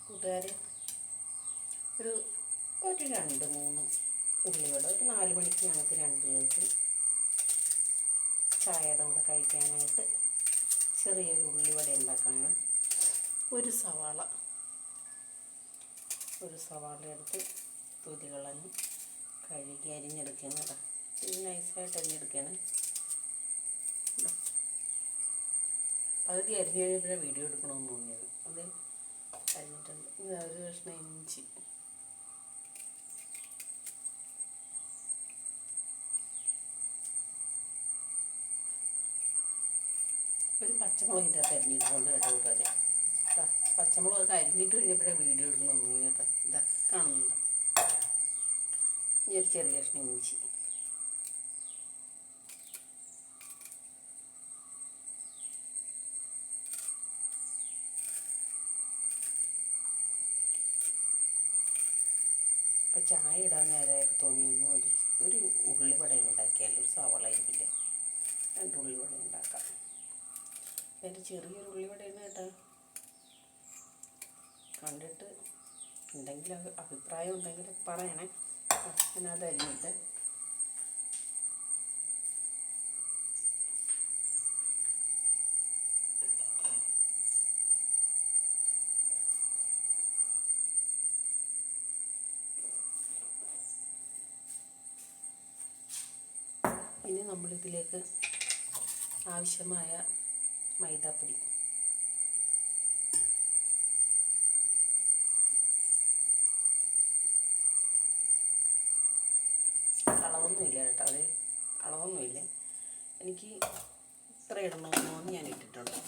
കൂട്ടുകാരെ, ഒരു ഒരു 2-3 ഉള്ളിവട ഒരു 4 മണിക്ക് ഞങ്ങൾക്ക് 2 പേർക്ക് ചായയുടെ കൂടെ കഴിക്കാനായിട്ട് ചെറിയൊരു ഉള്ളിവട ഉണ്ടാക്കാനാണ്. ഒരു സവാള എടുത്ത് തൊലി കളഞ്ഞ് കഴുകി അരിഞ്ഞെടുക്കണം കേട്ടോ. ഇത് നൈസായിട്ട് അരിഞ്ഞെടുക്കണം. പകുതി അരിഞ്ഞ് കഴിഞ്ഞപ്പോഴാണ് വീഡിയോ എടുക്കണമെന്ന് തോന്നിയത്. അത് അരിഞ്ഞിട്ടുണ്ട്. ഇത് ഒരു കഷ്ണം ഇഞ്ചി, ഒരു പച്ചമുളകിൻ്റെ അകത്ത് അരിഞ്ഞിട്ടുണ്ട് കേട്ടോ കൂട്ടുകാരെ. പച്ചമുളകൊക്കെ അരിഞ്ഞിട്ട് കഴിഞ്ഞപ്പോഴാണ് വീഡിയോ എടുക്കണമെന്ന് തോന്നി കേട്ടോ. ഇതൊക്കെ കാണുന്നുണ്ട്. ഇനി ഒരു ചെറിയ കഷ്ണം ഇഞ്ചി, ഇപ്പം ചായ ഇടാൻ നേരമായിട്ട് തോന്നിയൊന്നും ഒരു ഉള്ളിവട ഉണ്ടാക്കിയാലും ഒരു സവാള ഇരിപ്പില്ല, 2 ഉള്ളിവട ഉണ്ടാക്കാം. എൻ്റെ ചെറിയൊരു ഉള്ളിവടയാണ് കേട്ടോ. കണ്ടിട്ട് ഉണ്ടെങ്കിൽ അഭിപ്രായം ഉണ്ടെങ്കിൽ പറയണേ. അതിനകത്ത് അരിഞ്ഞിട്ട് ഇനി നമ്മളിതിലേക്ക് ആവശ്യമായ മൈദാപ്പൊടി, അളവൊന്നുമില്ല കേട്ടോ. അത് അളവൊന്നുമില്ല. എനിക്ക് ഇത്ര ഇടണമെന്നോന്ന് ഞാൻ ഇട്ടിട്ടുണ്ട്.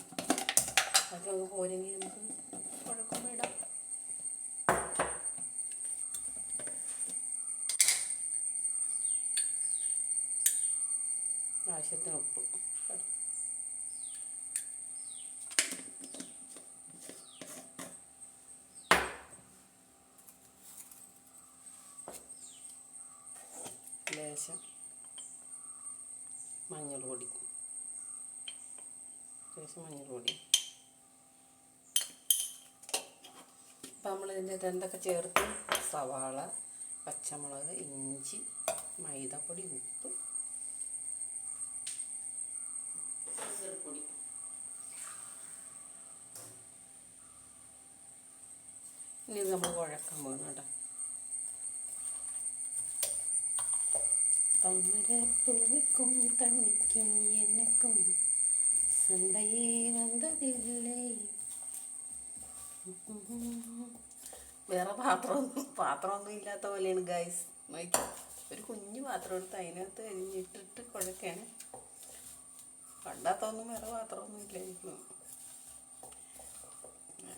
അതൊക്കെ നമുക്ക് പോരെങ്കിൽ നമുക്ക് കുഴക്കുമ്പോൾ ഇടാം. ആവശ്യത്തിന് ഉപ്പ്, ലേശം മഞ്ഞൾപ്പൊടി, ഇപ്പം നമ്മളിതിൻ്റെ എന്തൊക്കെ ചേർത്ത് സവാള, പച്ചമുളക്, ഇഞ്ചി, മൈദപ്പൊടി, ഉപ്പ്, പൊടി. ഇനി ഇത് നമ്മൾ കുഴക്കാൻ പോകണം കേട്ടോ. താമരപ്പൂവിക്കും തണ്ണിക്കും എനക്കും സണ്ടയെ വന്നതില്ലേ. വേറെ പാത്രമൊന്നും ഇല്ലാത്ത പോലെയാണ് ഗൈസ്. നോക്കി, ഒരു കുഞ്ഞു പാത്രം എടുത്ത് അതിനകത്ത് അരിഞ്ഞിട്ടിട്ട് കുഴക്കാണ്. പണ്ടാത്തൊന്നും വേറെ പാത്രമൊന്നും ഇല്ലായിരുന്നു.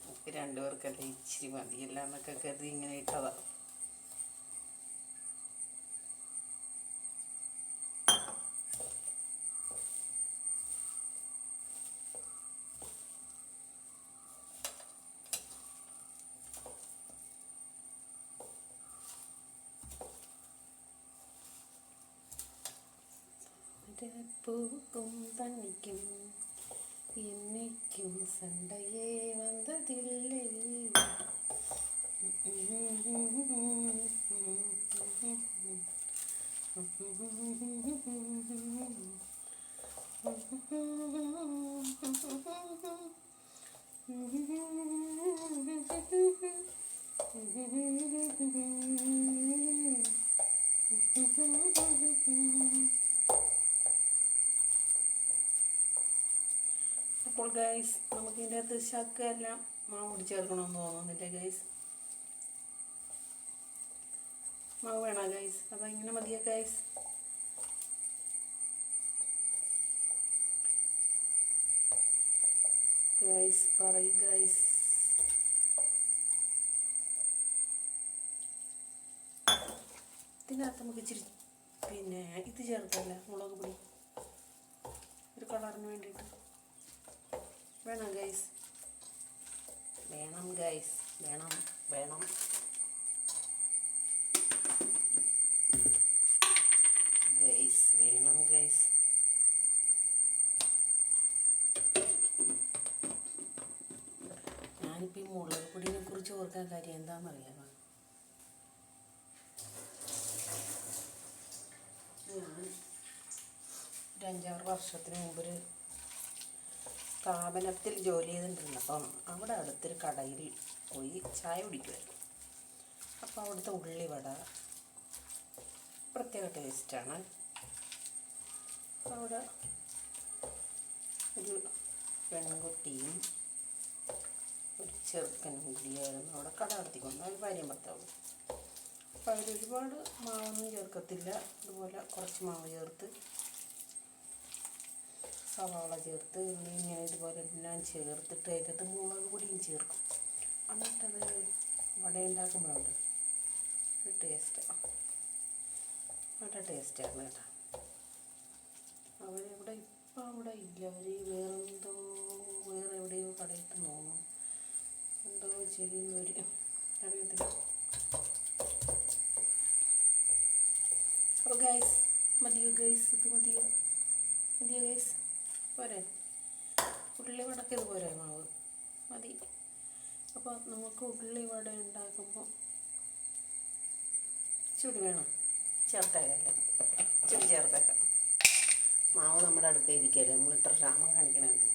നമുക്ക് 2 പേർക്കല്ലേ ഇച്ചിരി മതിയല്ല എന്നൊക്കെ കരുതി ഇങ്ങനെ ഇട്ടതാ. പൂക്കും തണ്ണിക്കും എന്നയ്ക്കും സണ്ടയെ വന്നതില്ലേ. അപ്പോൾ ഗൈസ്, നമുക്കിതിൻ്റെ അകത്ത് ശർക്കരെല്ലാം മാവ് പൊടി ചേർക്കണമെന്ന് തോന്നുന്നില്ല ഗൈസ്. മാവ് വേണോ ഗൈസ്? അതോ ഇങ്ങനെ മതിയോ ഗൈസ്? ഗൈസ് പറയൂ ഗൈസ്. ഇതിനകത്ത് നമുക്ക് ഇച്ചിരി ഇത് ചേർക്കല്ല, മുളക് പൊടി, ഒരു കളറിന് വേണ്ടിയിട്ട്. വേണം ഗൈസ്, വേണം ഗൈസ്, വേണം. ഗൈസ് വേണം ഗൈസ്. നിങ്ങൾക്കിപ്പോൾ ഈ മുളക് പൊടിയെ കുറിച്ച് ഓർക്കാൻ കാര്യം എന്താണെന്നറിയാമോ? ഞാൻ ഒരു 5-6 വർഷത്തിന് മുമ്പൊരു സ്ഥാപനത്തിൽ ജോലി ചെയ്തിട്ടുണ്ടായിരുന്നു. അപ്പം അവിടെ അടുത്തൊരു കടയിൽ പോയി ചായ കുടിക്കുമായിരുന്നു. അപ്പോൾ അവിടുത്തെ ഉള്ളിവട പ്രത്യേക ടേസ്റ്റാണ്. അവിടെ ഒരു പെൺകുട്ടിയും ഒരു ചെറുക്കനും കൂടിയായിരുന്നു അവിടെ കട നടത്തിക്കൊണ്ട്. അവർ ഭാര്യയും ഭർത്താവും. അപ്പോൾ അവരൊരുപാട് മാവൊന്നും ചേർക്കത്തില്ല. അതുപോലെ കുറച്ച് മാവ് ചേർത്ത്, സവാള ചേർത്ത്, ഇങ്ങനെ ഇതുപോലെ എല്ലാം ചേർത്തിട്ട് അതിനകത്ത് മുളക് പൊടിയും ചേർക്കും. എന്നിട്ടത് വട ഉണ്ടാക്കുമ്പോഴുണ്ട് ഒരു ടേസ്റ്റാണ്, നല്ല ടേസ്റ്റാണ് കേട്ടോ. അവരിവിടെ ഇപ്പം അവിടെ ഇല്ല. അവർ വേറെ എവിടെയോ കടയിട്ട് തോന്നും, എന്തോ ചെയ്യുന്നവർ അറിയത്തില്ല. അപ്പോൾ ഗൈസ്, മതിയോ ഗൈസ്? ഇത് മതിയോ ഗൈസ്? പോരെ? ഉള്ളിവടക്ക് ഇത് പോരെ? മാവ് മതി. അപ്പോൾ നമുക്ക് ഉള്ളിവട ഉണ്ടാക്കുമ്പോൾ ചുടി വേണം, ചേർത്തേക്കല്ലേ? ചുടി ചേർത്തേക്കാം. മാവ് നമ്മുടെ അടുത്ത് ഇരിക്കല്ലേ, നമ്മൾ ഇത്ര ക്ഷാമം കാണിക്കണത്.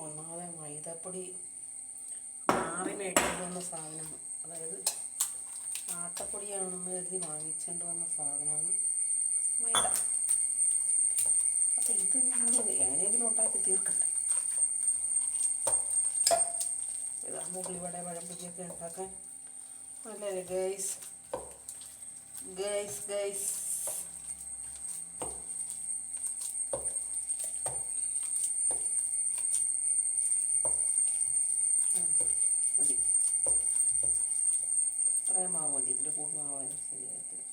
ഒന്നാമതെ മൈദപ്പൊടി മാറി മേടിച്ചുകൊണ്ട് വന്ന സാധനം, അതായത് ആട്ടപ്പൊടിയാണെന്ന് കരുതി വാങ്ങിച്ചുകൊണ്ട് വന്ന സാധനമാണ് മൈദ. അപ്പം ഇത് നമ്മൾ എങ്ങനെയെങ്കിലും ഉണ്ടാക്കി തീർക്കട്ടെ. ഇതാകുമ്പോൾ ഉള്ളിവട പഴംപൊരിയൊക്കെ ഉണ്ടാക്കാൻ നല്ലതല്ലേ ഗൈസ്? മതി, ഇത്രയും മാവ് മതി. ഇതിൽ കൂടുതൽ മാവായാലും ശരിയാകത്തില്ല.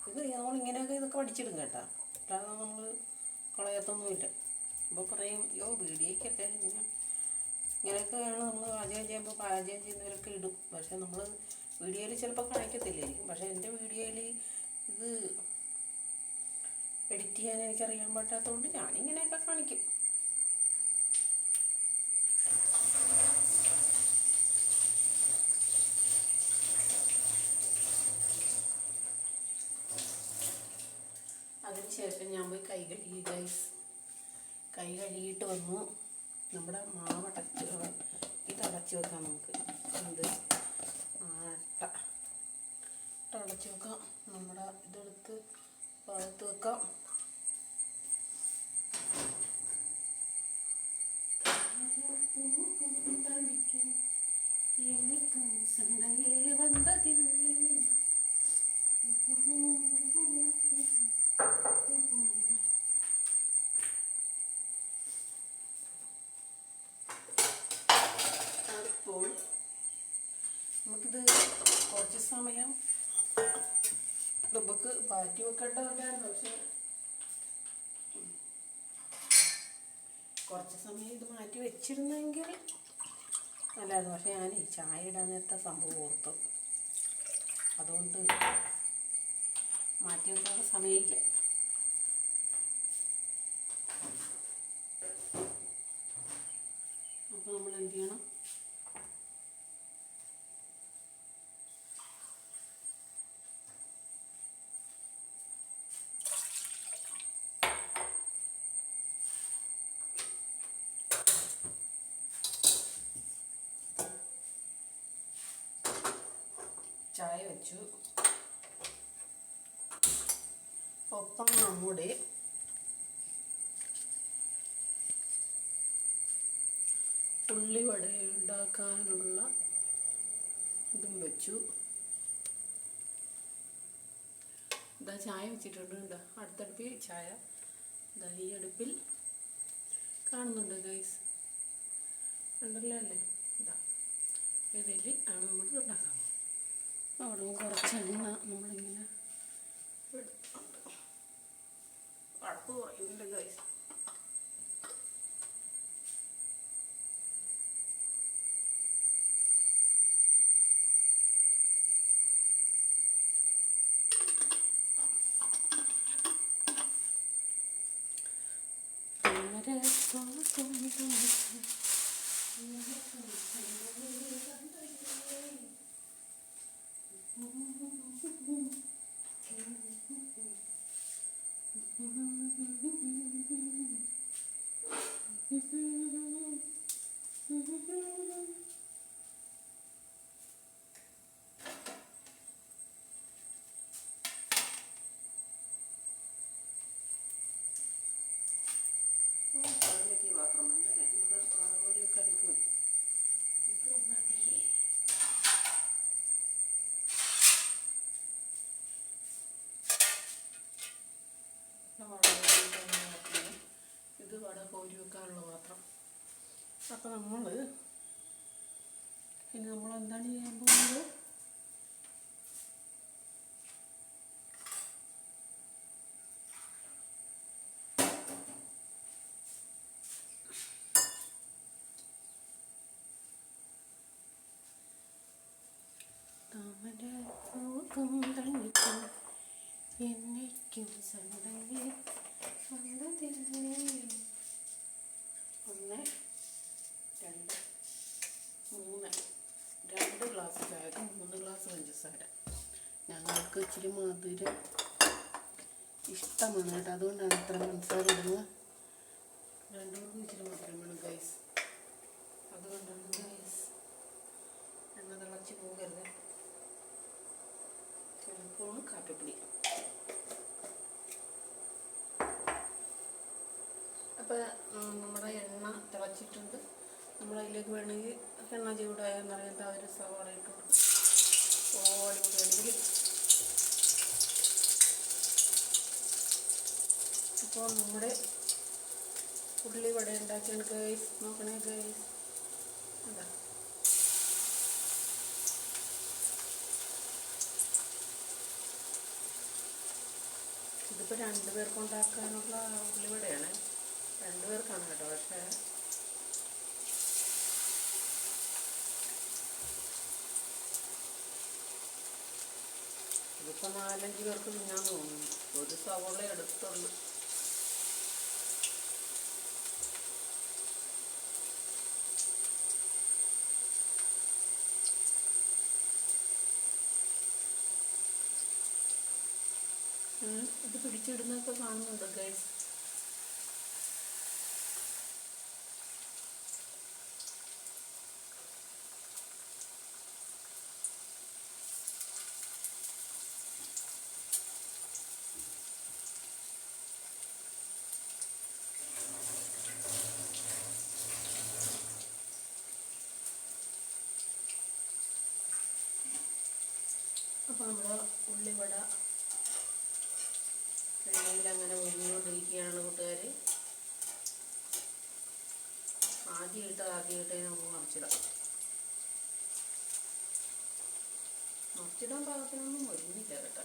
ഇത് നമ്മളിങ്ങനെയൊക്കെ ഇതൊക്കെ പഠിച്ചിടും കേട്ടോ, അല്ലാതെ നമ്മൾ കളയത്തൊന്നുമില്ല. അപ്പോൾ പറയും, വീഡിയോയ്ക്കൊക്കെ ഇങ്ങനെയൊക്കെയാണ് നമ്മൾ പാചകം ചെയ്യുമ്പോൾ പാചകം ചെയ്യുന്നവരൊക്കെ ഇടും. പക്ഷെ നമ്മൾ വീഡിയോയിൽ ചിലപ്പോൾ കാണിക്കത്തില്ലായിരിക്കും. പക്ഷേ എൻ്റെ വീഡിയോയിൽ ഇത് എഡിറ്റ് ചെയ്യാൻ എനിക്കറിയാൻ പറ്റാത്തതുകൊണ്ട് ഞാനിങ്ങനെയൊക്കെ കാണിക്കും. അതിനുശേഷം ഞാൻ പോയി കൈ കഴുകി ഗൈസ്. കൈ കഴുകിയിട്ട് വന്നു. നമ്മുടെ മാവ് ഇതടച്ച് വെക്കാം. നമുക്ക് എന്ത് അടച്ച് വെക്കാം. നമ്മുടെ ഇതെടുത്ത് ഭാഗത്ത് വെക്കാം. എനിക്കും സണ്ടയെ വന്നതില്ലേ. അപ്പോൾ നമുക്കിത് കുറച്ച് സമയം നമുക്ക് പാറ്റി വെക്കേണ്ടതുണ്ടായിരുന്നു. പക്ഷെ കുറച്ച് സമയം ഇത് മാറ്റി വെച്ചിരുന്നെങ്കിൽ നല്ലതായിരുന്നു. പക്ഷെ ഞാൻ ചായ ഇടാൻ നേരത്തെ സംഭവം ഓർത്തു, അതുകൊണ്ട് മാറ്റി വെക്കാനുള്ള സമയമില്ല. അപ്പോൾ നമ്മൾ എന്ത് ചെയ്യണം? ചായ വെച്ചു. ഒപ്പം നമ്മുടെ ഉള്ളിവട ഉണ്ടാക്കാനുള്ള ഇതും വെച്ചു. ഇതാ ചായ വെച്ചിട്ടുണ്ട്. ഇതാ അടുത്തടുപ്പിൽ ചായ, ഇതാ ഈ അടുപ്പിൽ കാണുന്നുണ്ട് ഗൈസ്, ഉണ്ടല്ലോ അല്ലേ? ഇതാ ഇതിൽ ആണ് നമ്മൾ ഉണ്ടാക്കാൻ. അവിടെ കുറച്ച് എണ്ണ നമ്മളിങ്ങനെ എടുത്തുണ്ട്. അടുപ്പ് കുറയുന്നുണ്ട് ഗൈസ്. ഇത് വട കോരി വെക്കാനുള്ള പാത്രം. അപ്പം നമ്മൾ എന്താണ് ചെയ്യാൻ പോകുന്നത്? താമരപ്പൂക്കും തണ്ണിക്കും എന്നേക്കും സന്തതി സന്തതില്ലേ. 1 2 3 ഗ്ലാസ് ചായക്ക് 3 ഗ്ലാസ് പഞ്ചസാര. ഞങ്ങൾക്ക് ഇച്ചിരി മധുരം ഇഷ്ടമാണ് കേട്ടോ, അതുകൊണ്ടാണ് ഇത്ര പഞ്ചസാര ഇടുന്നത്. രണ്ടുപേർക്കും ഇച്ചിരി മധുരം വേണം ഗൈസ്, അതുകൊണ്ടാണ് ഗൈസ്. എണ്ണ തിളച്ച് പോകരുത്. ചിലപ്പോൾ കാപ്പിപ്പൊടി. അപ്പോൾ നമ്മുടെ എണ്ണ തിളച്ചിട്ടുണ്ട്. നമ്മളതിലേക്ക് വേണമെങ്കിൽ എണ്ണ ചൂടായെന്നറിയാത്ത ഒരു സവാള ഇട്ട് കൊടുക്കും. അടിപൊളിയാണെങ്കിൽ അപ്പോൾ നമ്മുടെ ഉള്ളി വട ഉണ്ടാക്കിയാണ് ഗൈസ്. നോക്കണേ ഗൈസ്, അതാ ഇതിപ്പോൾ 2 പേർക്ക് ഉണ്ടാക്കാനുള്ള ഉള്ളിവടയാണ്. 2 പേർക്കാണ് കേട്ടോ. പക്ഷേ ഇതിപ്പോൾ 4-5 പേർക്ക് തിന്നാൻ തോന്നുന്നു. ഒരു സവോള എടുത്തുള്ളൂ. ഇത് പിടിച്ചിടുന്നൊക്കെ കാണുന്നുണ്ട് ഗൈസ്. അപ്പോൾ നമ്മുടെ ഉള്ളിവട എണ്ണയിലങ്ങനെ ഒഴിഞ്ഞുകൊണ്ടിരിക്കുകയാണ് കൂട്ടുകാർ. ആദ്യമായിട്ട് നമുക്ക് മറിച്ചിടാൻ പാകത്തിനൊന്നും ഒഴിഞ്ഞില്ല കേട്ടോ.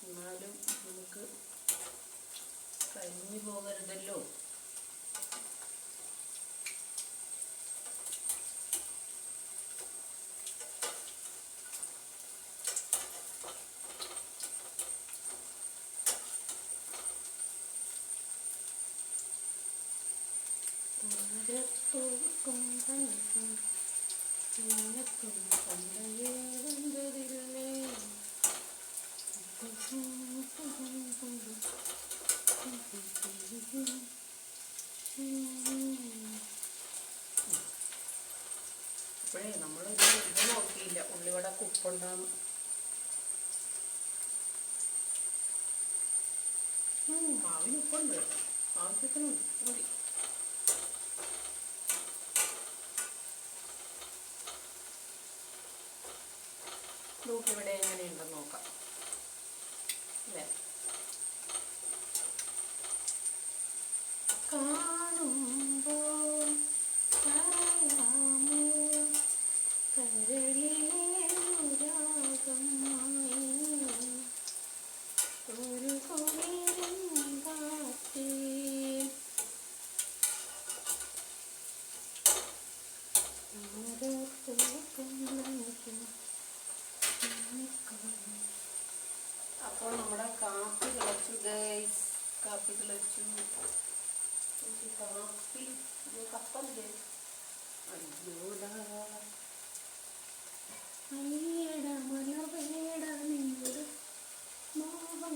എന്നാലും നമുക്ക് കരിഞ്ഞു പോകരുതല്ലോ. ഇപ്പോഴേ നമ്മളിത് നോക്കിയില്ല ഉള്ളിവട ഉപ്പുണ്ടാകും. മാവിന് ഉപ്പുണ്ട്, ആവശ്യത്തിന് മതി. ഇവിടെ എങ്ങനെയുണ്ടെന്ന് നോക്കാം അല്ലേ. കാണുമ്പോൾ ഒരു അപ്പോൾ നമ്മുടെ കാപ്പി തിളച്ചു. കാപ്പി കപ്പല്ലേ? അയ്യോടാ അയ്യട മലവേട നീട് മോഹം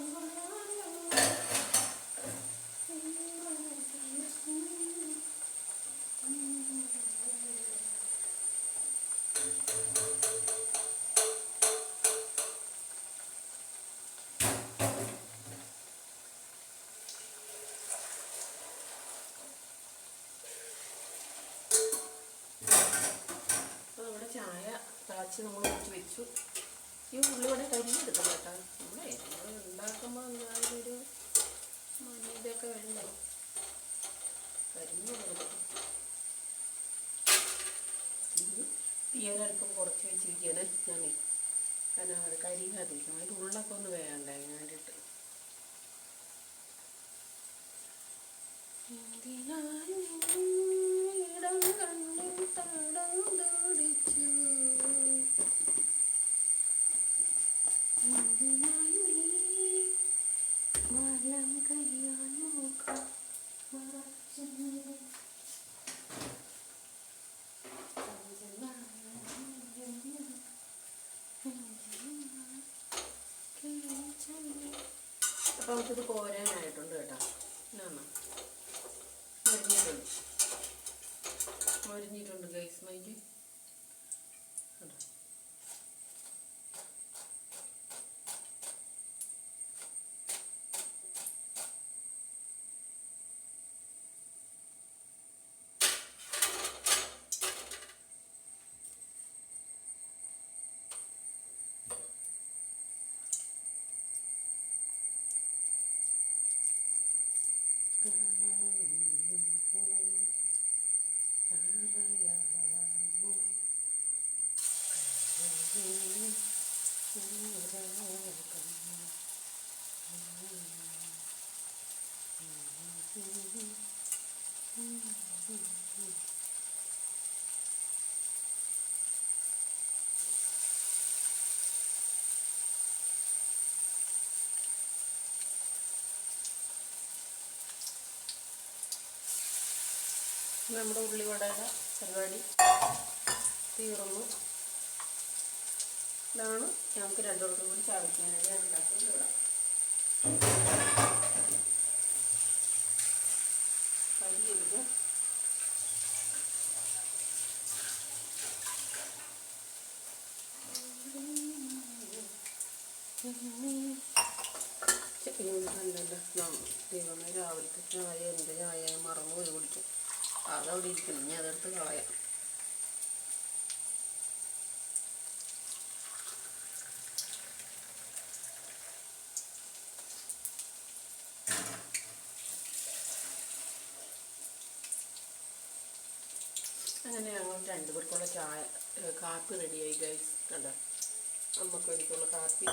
നമ്മുടെ ചായ തിളച്ച് നമ്മൾ ഒഴിച്ച് വെച്ചു. ഈ ഉള്ളിവിടെ കരിഞ്ഞെടുക്കണം കേട്ടോ. നമ്മൾ ഉണ്ടാക്കുമ്പോൾ എന്തായാലും ഒരു ഇതൊക്കെ വേണ്ടേ, കരിഞ്ഞു കൊടുക്കും. തീയൊരൽപ്പം കുറച്ച് വെച്ചിരിക്കുകയാണ് ഞാനേ, കാരണം അത് കരിയാതിരിക്കണം. അതിൻ്റെ ഉള്ളൊക്കെ ഒന്ന് വേണ്ടേ അതിന് വേണ്ടിയിട്ട്. ഇടം കണ്ണിൽ തടം തോടിച്ചു വലം കഴിയാൻ നോക്കാം അപ്പം നമുക്കിത് കോരാനായിട്ടുണ്ട് കേട്ടോ. എന്നാ മൊരിഞ്ഞിട്ടുണ്ട് ഗൈസ്. നോക്കി നമ്മുടെ ഉള്ളിവടയുടെ പരിപാടി തീർന്നു. ഇതാണ് ഞങ്ങൾക്ക് രണ്ടുപേർക്കും കൂടി ചാവിക്കാനായിട്ട് ഞാൻ ഉണ്ടാക്കിയത്. വിടാം കരിയരുത്. ദൈവമേ, രാവിലത്തെ ചായ എൻ്റെ ചായ മറന്നുപോയി കുടിച്ചു. അതവിടെ ഇരിക്കുന്നു, ഇനി അതെടുത്ത് കളയാം. അങ്ങനെ ഞങ്ങൾ രണ്ടുപേർക്കുള്ള ചായ കാപ്പി റെഡിയായി ഗൈസ്. കണ്ടോ, നമുക്ക് എനിക്കുള്ള കാപ്പി.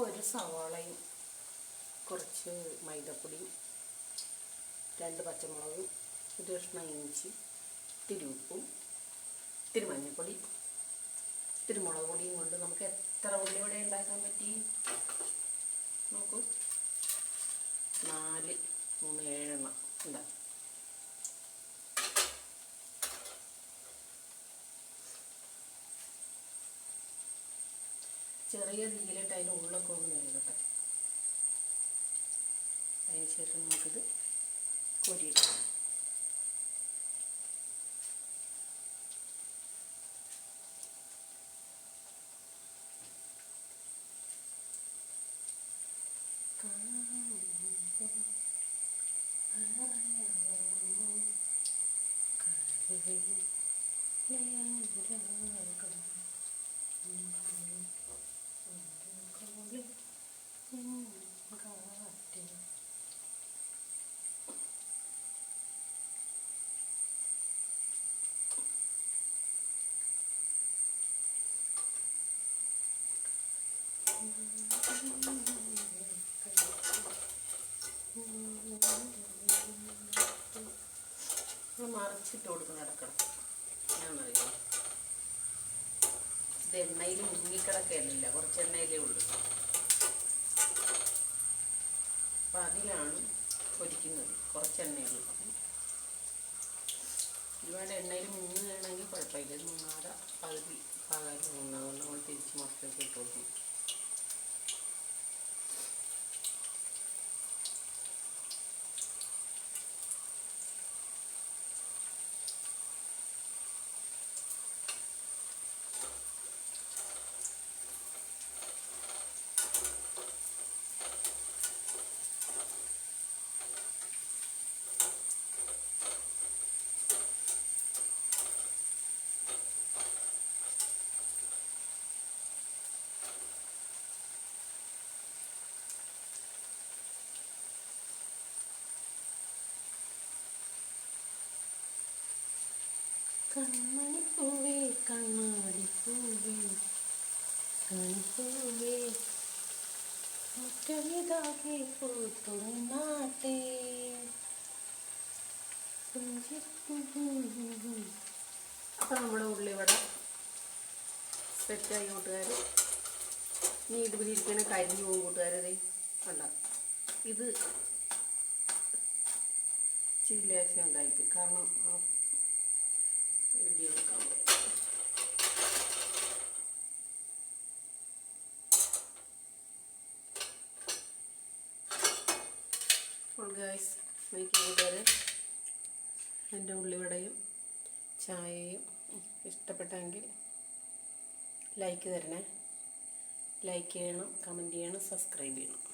ഒരു സവാളയും കുറച്ച് മൈദപ്പൊടിയും 2 പച്ചമുളകും 1 കഷ്ണം ഇഞ്ചി, ഇത്തിരി ഉപ്പും, ഇത്തിരി മഞ്ഞൾപ്പൊടി, ഇത്തിരി മുളക് പൊടിയും കൊണ്ട് നമുക്ക് എത്ര ഉള്ളിവട ഉണ്ടാക്കാൻ പറ്റി നോക്കൂ. 4, 3, 7 എണ്ണം ഉണ്ടാകും. ചെറിയ തീയിലിട്ട് അതിൻ്റെ ഉള്ളൊക്കെ ഒന്ന് വേകട്ടെ. അതിന് ശേഷം നമുക്കിത് കോരിയിടാം. മറിച്ചിട്ട് കൊടുക്കുന്ന ഇടക്കിടക്ക്. ഞാനറിയാം ഇത് എണ്ണയിൽ മുങ്ങിക്കിടക്കല്ല, കുറച്ച് എണ്ണയിലേ ഉള്ളൂ. അപ്പം അതിലാണ് പൊരിക്കുന്നത്, കുറച്ച് എണ്ണയുള്ളൂ. അപ്പം ഒരുപാട് എണ്ണയിൽ മുങ്ങുകയാണെങ്കിൽ കുഴപ്പമില്ല. ഇത് മുങ്ങാതെ പകുതി പാകാതെ മുങ്ങുന്നതുകൊണ്ട് നമ്മൾ തിരിച്ച് മറിച്ചൊക്കെ ഇട്ട് കൊടുക്കും. കൺമണിപ്പൂവേ കണ്ണാടിപ്പൂവേ കണിപ്പൂവേ മുറ്റമിതാകെ പൂത്തുണാട്ടേ. അപ്പം നമ്മുടെ ഉള്ളിവട സെറ്റായി കൂട്ടുകാർ. ഇനി ഇത് ഇരിക്കണ കരിഞ്ഞു പോകും കൂട്ടുകാരതേ അല്ല. ഇത് ചില്ലാക്ഷൻ ഉണ്ടായിപ്പോയി, കാരണം വീഡിയോ എടുക്കാൻ പോയി. ഗൈസ് കൂട്ടുകാർ, എൻ്റെ ഉള്ളിവടയും ചായയും ഇഷ്ടപ്പെട്ടെങ്കിൽ ലൈക്ക് തരണേ. ലൈക്ക് ചെയ്യണം, കമൻറ്റ് ചെയ്യണം, സബ്സ്ക്രൈബ് ചെയ്യണം.